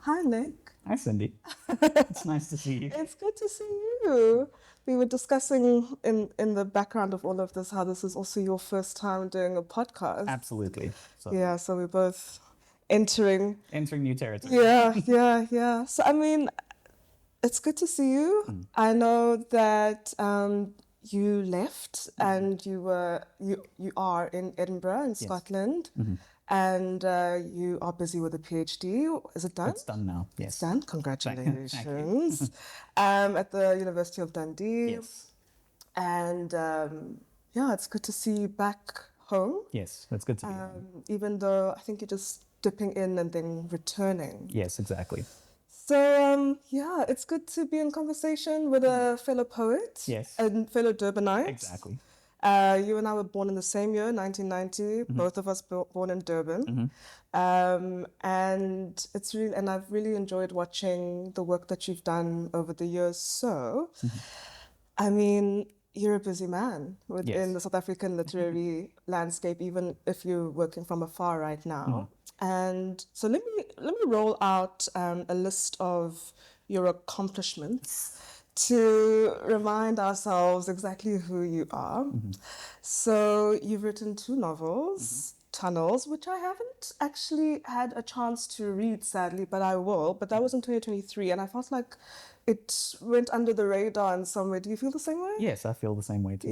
Hi, Nick. Hi, Cindy. It's nice to see you. It's good to see you. We were discussing in the background of all of this how this is also your first time doing a podcast. Absolutely. So, Yeah, so we're both entering. entering new territory. Yeah. So, I mean, it's good to see you. I know that you left and you are in Edinburgh in Scotland. And you are busy with a PhD. Is it done? It's done now. Yes. It's done. Congratulations. At the University of Dundee. Yes. And yeah, it's good to see you back home. Yes, it's good to be home. Even though I think you're just dipping in and then returning. Yes, exactly. So yeah, it's good to be in conversation with a fellow poet. Yes. And fellow Durbanite. Exactly. You and I were born in the same year, 1990. Both of us born in Durban. And I've really enjoyed watching the work that you've done over the years. So, I mean, you're a busy man within the South African literary landscape, even if you're working from afar right now. And so let me roll out a list of your accomplishments to remind ourselves exactly who you are. So you've written 2 novels, Tunnels, which I haven't actually had a chance to read, sadly, but I will. But that was in 2023, and I felt like it went under the radar in some way. Do you feel the same way? Yes, I feel the same way too.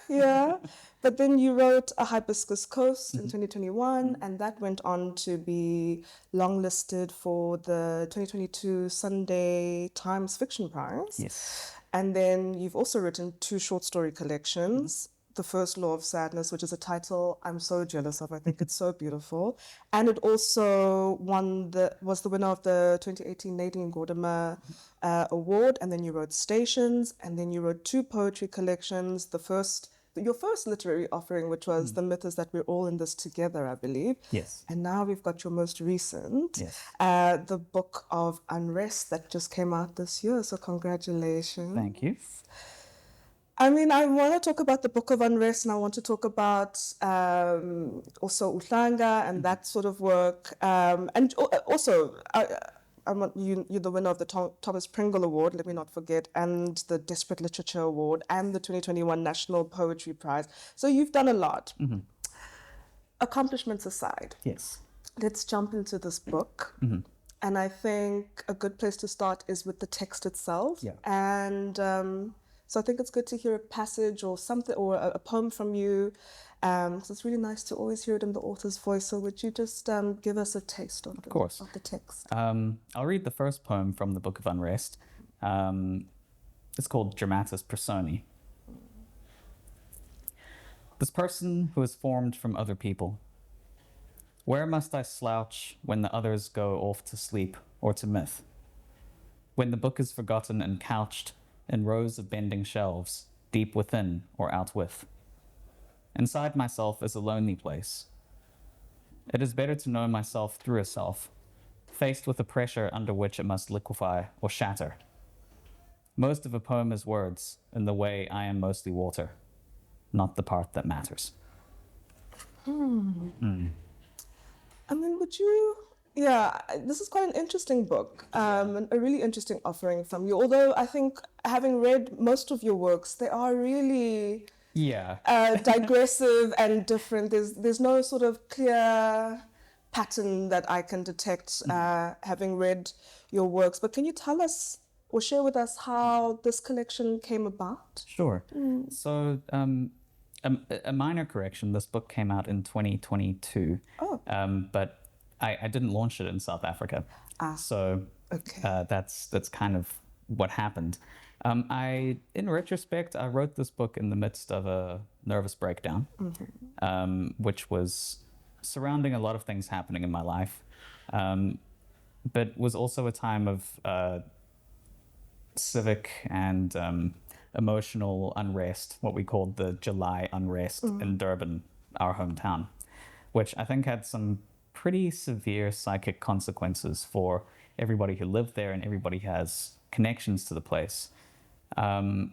Yeah. But then you wrote A Hibiscus Coast in 2021, and that went on to be longlisted for the 2022 Sunday Times Fiction Prize. Yes. And then you've also written 2 short story collections. The First Law of Sadness, which is a title I'm so jealous of. I think it's so beautiful. And it also was the winner of the 2018 Nadine Gordimer Award. And then you wrote Stations, and then you wrote 2 poetry collections. Your first literary offering, which was The Myth Is That We're All in This Together, I believe. Yes. And now we've got your most recent, Yes. the Book of Unrest that just came out this year. So congratulations. Thank you. I mean, I want to talk about the Book of Unrest, and I want to talk about also Uhlanga and that sort of work. And also, you're the winner of the Thomas Pringle Award, let me not forget, and the Desperate Literature Award, and the 2021 National Poetry Prize. So you've done a lot. Accomplishments aside, Yes. let's jump into this book. And I think a good place to start is with the text itself. Yeah. And so I think it's good to hear a passage or something, or a poem from you. So it's really nice to always hear it in the author's voice. So would you just give us a taste of the text? I'll read the first poem from the Book of Unrest. It's called Dramatis Personae. This person who is formed from other people. Where must I slouch when the others go off to sleep or to myth? When the book is forgotten and couched in rows of bending shelves, deep within or out with. Inside myself is a lonely place. It is better to know myself through a self, faced with a pressure under which it must liquefy or shatter. Most of a poem is words, in the way I am mostly water, not the part that matters. I mean, this is quite an interesting book, and a really interesting offering from you. Although I think, having read most of your works, they are really digressive and different. There's no sort of clear pattern that I can detect having read your works. But can you tell us or share with us how this collection came about? Sure. So, a minor correction, this book came out in 2022, but I didn't launch it in South Africa. So that's kind of what happened. In retrospect, I wrote this book in the midst of a nervous breakdown, which was surrounding a lot of things happening in my life, but was also a time of civic and emotional unrest, what we called the July unrest in Durban, our hometown, which I think had some pretty severe psychic consequences for everybody who lived there and everybody who has connections to the place. And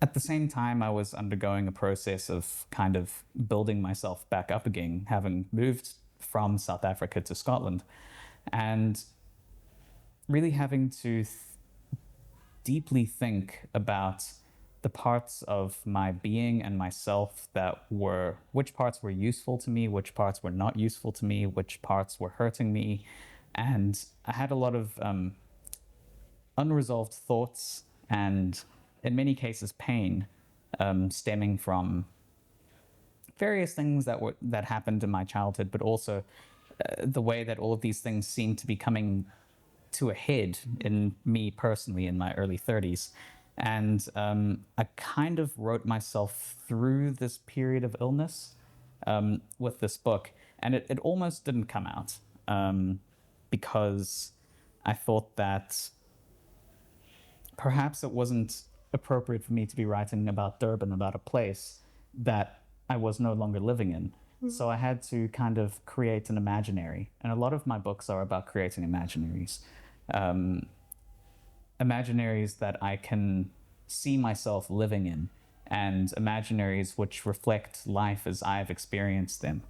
at the same time, I was undergoing a process of kind of building myself back up again, having moved from South Africa to Scotland, and really having to deeply think about the parts of my being and myself which parts were useful to me, which parts were not useful to me, which parts were hurting me. And I had a lot of unresolved thoughts and, in many cases, pain stemming from various things that happened in my childhood, but also the way that all of these things seem to be coming to a head in me personally in my early 30s. And I kind of wrote myself through this period of illness with this book. And it almost didn't come out because I thought that perhaps it wasn't appropriate for me to be writing about Durban, about a place that I was no longer living in. Mm-hmm. So I had to kind of create an imaginary. And a lot of my books are about creating imaginaries. Imaginaries that I can see myself living in, and imaginaries which reflect life as I've experienced them.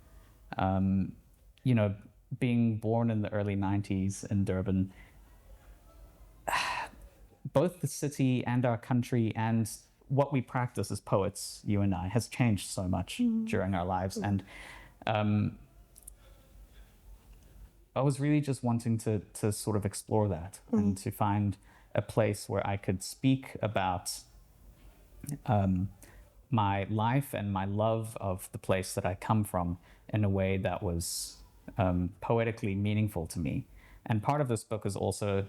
Being born in the early 90s in Durban, both the city and our country and what we practice as poets, you and I, has changed so much during our lives. And I was really just wanting to sort of explore that and to find a place where I could speak about my life and my love of the place that I come from in a way that was poetically meaningful to me. And part of this book is also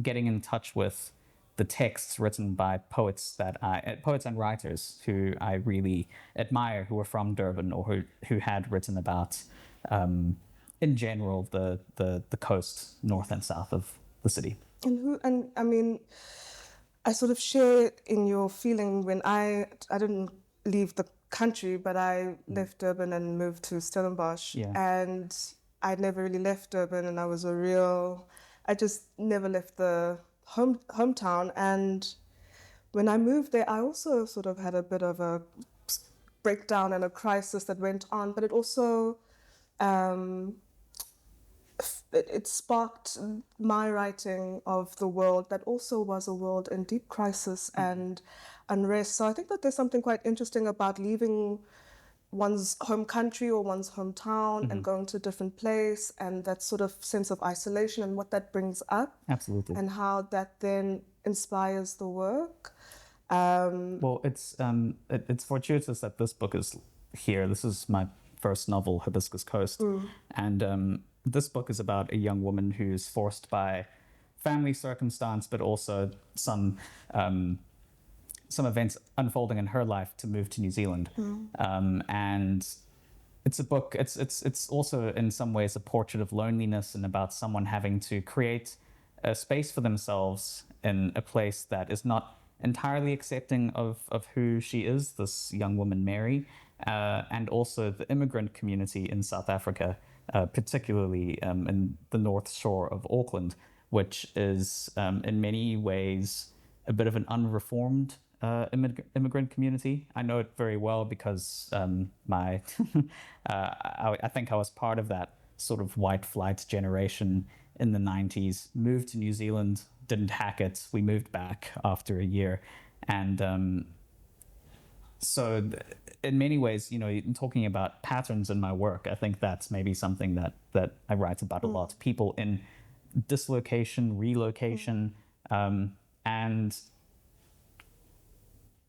getting in touch with the texts written by poets and writers who I really admire, who were from Durban or who had written about, in general, the coast, north and south of the city. And I mean, I sort of share in your feeling when I didn't leave the country, but I left Durban and moved to Stellenbosch. Yeah. And I never really left Durban, and I just never left the hometown. And when I moved there, I also sort of had a bit of a breakdown and a crisis that went on, but it also it sparked my writing of the world that also was a world in deep crisis and unrest. So I think that there's something quite interesting about leaving one's home country or one's hometown and going to a different place, and that sort of sense of isolation and what that brings up. Absolutely. And how that then inspires the work. Well, it's fortuitous that this book is here. This is my first novel, Hibiscus Coast. And this book is about a young woman who's forced by family circumstance, but also some events unfolding in her life to move to New Zealand. And it's a book, it's also in some ways a portrait of loneliness and about someone having to create a space for themselves in a place that is not entirely accepting of who she is, this young woman, Mary, and also the immigrant community in South Africa, particularly in the North Shore of Auckland, which is in many ways a bit of an unreformed immigrant community. I know it very well because I think I was part of that sort of white flight generation in the 90s, moved to New Zealand, didn't hack it. We moved back after a year. And so in many ways, talking about patterns in my work, I think that's maybe something that I write about a lot. People in dislocation, relocation, and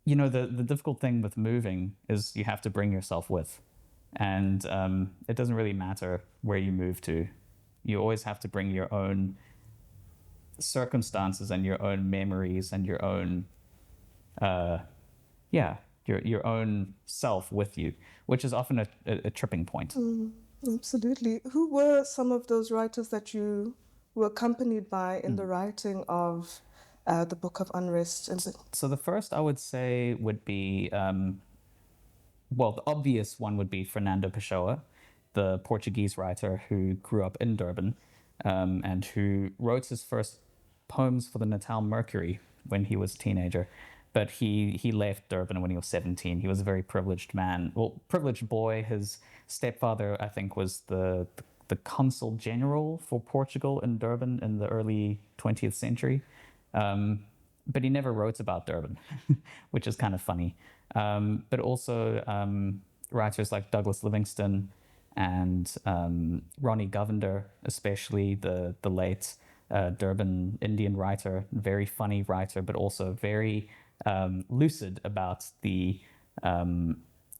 the difficult thing with moving is you have to bring yourself with. And it doesn't really matter where you move to. You always have to bring your own circumstances and your own memories and your own, your own self with you, which is often a tripping point. Absolutely. Who were some of those writers that you were accompanied by in the writing of the Book of Unrest? So the first I would say would be, the obvious one would be Fernando Pessoa, the Portuguese writer who grew up in Durban and who wrote his first poems for the Natal Mercury when he was a teenager. but he left Durban when he was 17. He was a very privileged man, well, privileged boy. His stepfather, I think, was the consul general for Portugal in Durban in the early 20th century. But he never wrote about Durban, which is kind of funny. But also writers like Douglas Livingstone and Ronnie Govender, especially the late Durban Indian writer, very funny writer, but also very lucid about the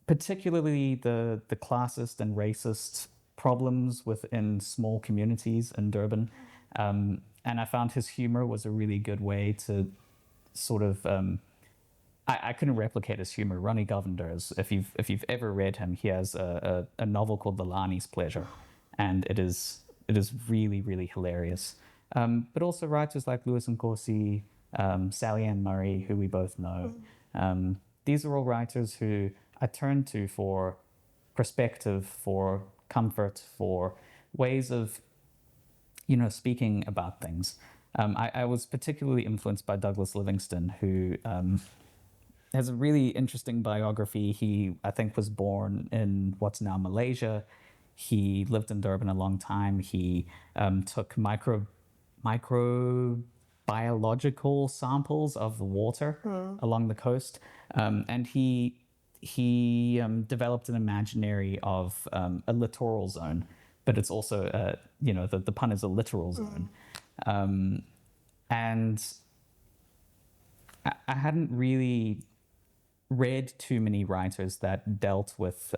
particularly the classist and racist problems within small communities in Durban. And I found his humor was a really good way to sort of I couldn't replicate his humor. Ronnie Govender, if you've ever read him, he has a novel called The Lani's Pleasure, and it is really, really hilarious. But also writers like Lewis Nkosi, Sally Ann Murray, who we both know. These are all writers who I turn to for perspective, for comfort, for ways of, speaking about things. I was particularly influenced by Douglas Livingstone, who has a really interesting biography. He, I think, was born in what's now Malaysia. He lived in Durban a long time. He took microbiological samples of the water along the coast, and he developed an imaginary of a littoral zone, but it's also the pun is a literal zone, and I hadn't really read too many writers that dealt with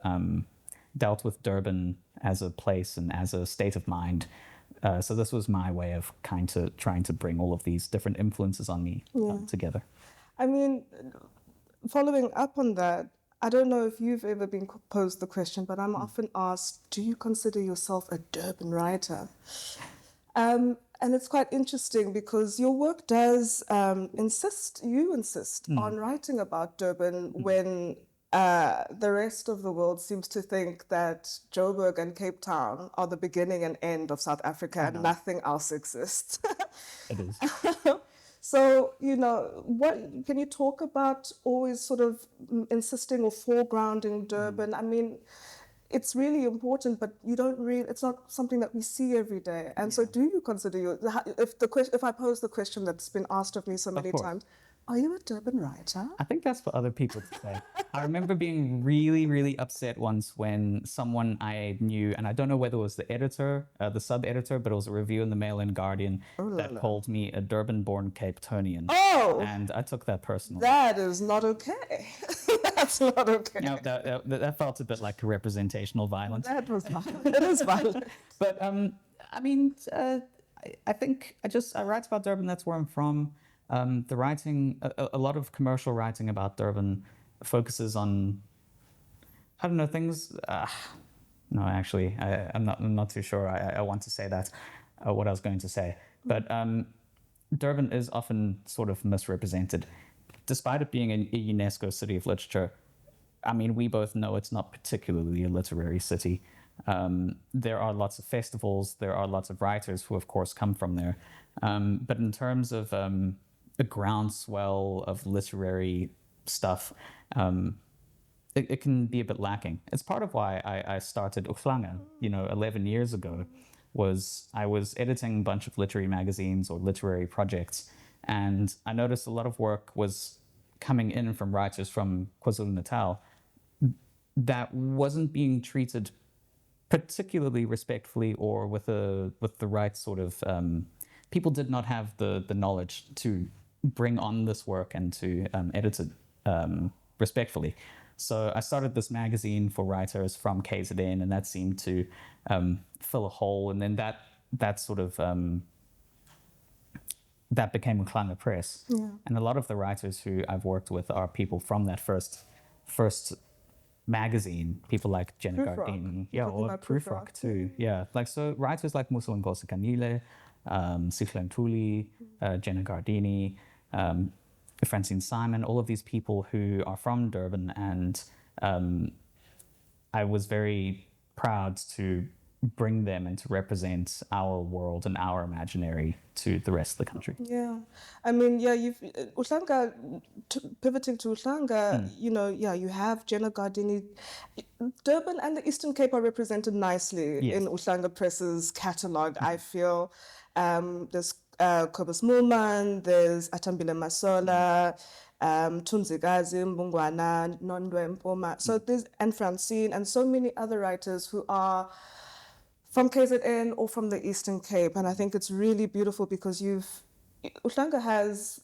Durban as a place and as a state of mind. So this was my way of kind of trying to bring all of these different influences on me together. I mean, following up on that, I don't know if you've ever been posed the question, but I'm often asked, do you consider yourself a Durban writer? And it's quite interesting because your work does insist on writing about Durban when the rest of the world seems to think that Joburg and Cape Town are the beginning and end of South Africa and nothing else exists. It is. So, what can you talk about always sort of insisting or foregrounding Durban? I mean, it's really important, but it's not something that we see every day. And so do you consider if I pose the question that's been asked of me so many times, are you a Durban writer? I think that's for other people to say. I remember being really, really upset once when someone I knew, and I don't know whether it was the editor, the sub-editor, but it was a review in the Mail and Guardian that called me a Durban-born Cape Townian. Oh! And I took that personally. That is not okay. That's not okay. No, that felt a bit like representational violence. That was violent. It is violent. But, I mean, I think I write about Durban, that's where I'm from. The writing, a lot of commercial writing about Durban focuses on, I don't know, things. No, actually, I'm not too sure. I want to say that, what I was going to say. But Durban is often sort of misrepresented. Despite it being a UNESCO City of Literature, I mean, we both know it's not particularly a literary city. There are lots of festivals. There are lots of writers who, of course, come from there. But in terms of a groundswell of literary stuff, it can be a bit lacking. It's part of why I started Uhlanga, 11 years ago. I was editing a bunch of literary magazines or literary projects, and I noticed a lot of work was coming in from writers from KwaZulu-Natal that wasn't being treated particularly respectfully or with the right sort of people did not have the knowledge to bring on this work and to edit it respectfully. So I started this magazine for writers from KZN, and that seemed to fill a hole. And then that sort of that became Uhlanga Press. Yeah. And a lot of the writers who I've worked with are people from that first magazine, people like Jenna Gardini. Yeah, or Proofrock too. Yeah, so writers like Musa Nkosi Kanile, Sihle Ntuli, Jenna Gardini, Francine Simon, all of these people who are from Durban, and I was very proud to bring them and to represent our world and our imaginary to the rest of the country. Yeah, I mean, yeah, you've Uhlanga, pivoting to Uhlanga, you have Jenna Gardini. Durban and the Eastern Cape are represented nicely in Uhlanga Press's catalogue, I feel. There's Kobus Mulman, there's Atambile Masola, Tunzigazi, Mbungwana, Nondwe Mpoma. So there's, and Francine, and so many other writers who are from KZN or from the Eastern Cape. And I think it's really beautiful because Uhlanga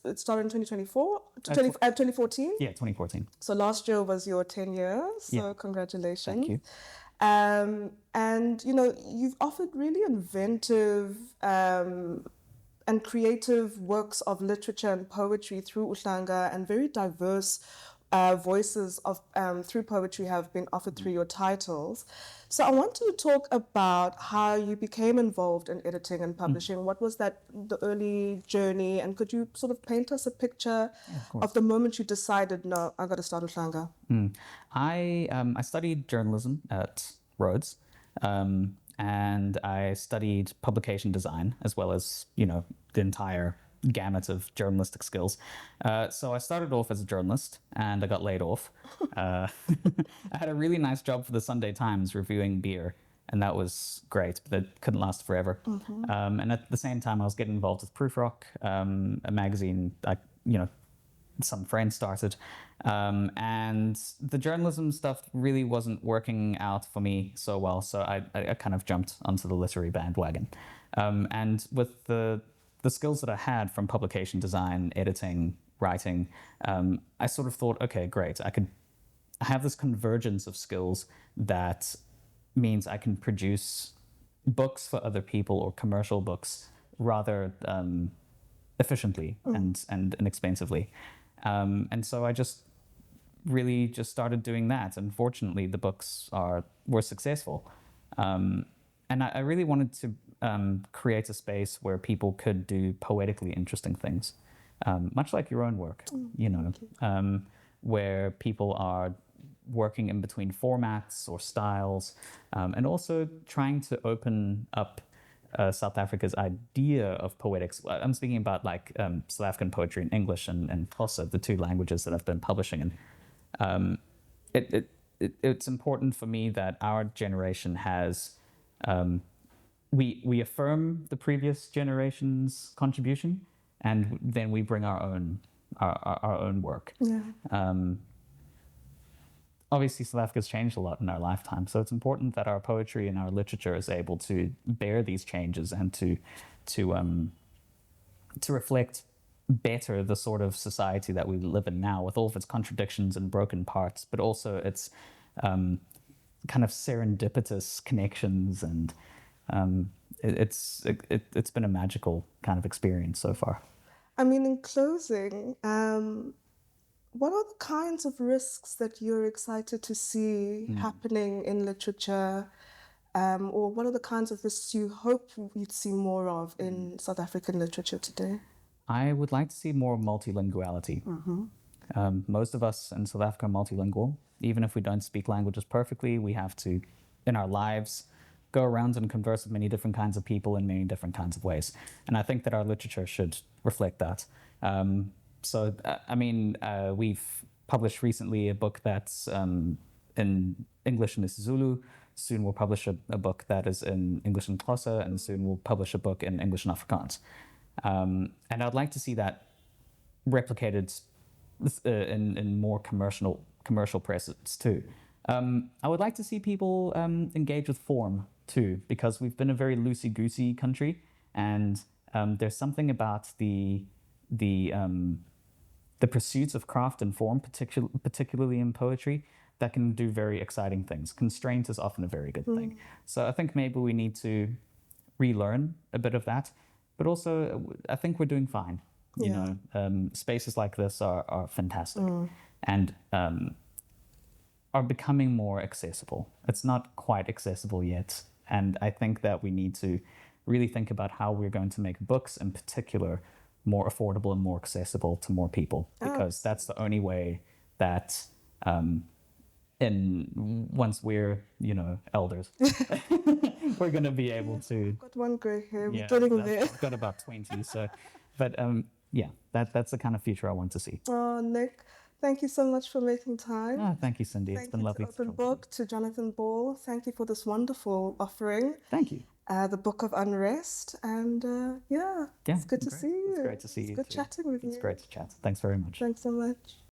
it started in 2014? Yeah, 2014. So last year was your 10 years, so congratulations. Thank you. And, you've offered really inventive and creative works of literature and poetry through Uhlanga, and very diverse voices of through poetry have been offered through your titles. So I want to talk about how you became involved in editing and publishing. What was the early journey, and could you sort of paint us a picture of the moment you decided, no, I got to start Uhlanga? I studied journalism at Rhodes, and I studied publication design as well as the entire gamut of journalistic skills. So I started off as a journalist and I got laid off. I had a really nice job for the Sunday Times reviewing beer, and that was great, but that couldn't last forever. And at the same time, I was getting involved with Proofrock, a magazine some friends started. And the journalism stuff really wasn't working out for me so well, so I kind of jumped onto the literary bandwagon. And with the skills that I had from publication design, editing, writing, I sort of thought, okay, great, I have this convergence of skills that means I can produce books for other people or commercial books rather efficiently and inexpensively. And so I really started doing that. And fortunately, the books were successful. And I really wanted to create a space where people could do poetically interesting things, much like your own work, where people are working in between formats or styles, and also trying to open up South Africa's idea of poetics. I'm speaking about South African poetry in English and Xhosa, the two languages that I've been publishing in. It's important for me that our generation has, we affirm the previous generation's contribution, and then we bring our own work. Yeah. Obviously, South Africa's changed a lot in our lifetime, so it's important that our poetry and our literature is able to bear these changes and to reflect better the sort of society that we live in now, with all of its contradictions and broken parts, but also its kind of serendipitous connections, and it's been a magical kind of experience so far. I mean, in closing, what are the kinds of risks that you're excited to see happening in literature, or what are the kinds of risks you hope you'd see more of in South African literature today? I would like to see more multilinguality. Most of us in South Africa are multilingual. Even if we don't speak languages perfectly, we have to, in our lives, go around and converse with many different kinds of people in many different kinds of ways. And I think that our literature should reflect that. We've published recently a book that's in English and isiZulu. Soon we'll publish a book that is in English and Xhosa, and soon we'll publish a book in English and Afrikaans. And I'd like to see that replicated in more commercial presses too. I would like to see people engage with form too, because we've been a very loosey-goosey country, and there's something about the pursuits of craft and form, particularly in poetry, that can do very exciting things. Constraint is often a very good thing. So I think maybe we need to relearn a bit of that, but also I think we're doing fine. You know, spaces like this are fantastic and are becoming more accessible. It's not quite accessible yet, and I think that we need to really think about how we're going to make books in particular more affordable and more accessible to more people, because that's the only way that once we're, elders, we're going to be able to. I've got one grey hair. Yeah, We're getting there. I've got about 20. So, but yeah, that's the kind of future I want to see. Oh, Nick, thank you so much for making time. Oh, thank you, Cindy. It's been lovely to Open Book, to Jonathan Ball. Thank you for this wonderful offering. Thank you. The Book of Unrest, and it's good to see you. It's great to see you. It's good chatting with you. It's great to chat. Thanks very much. Thanks so much.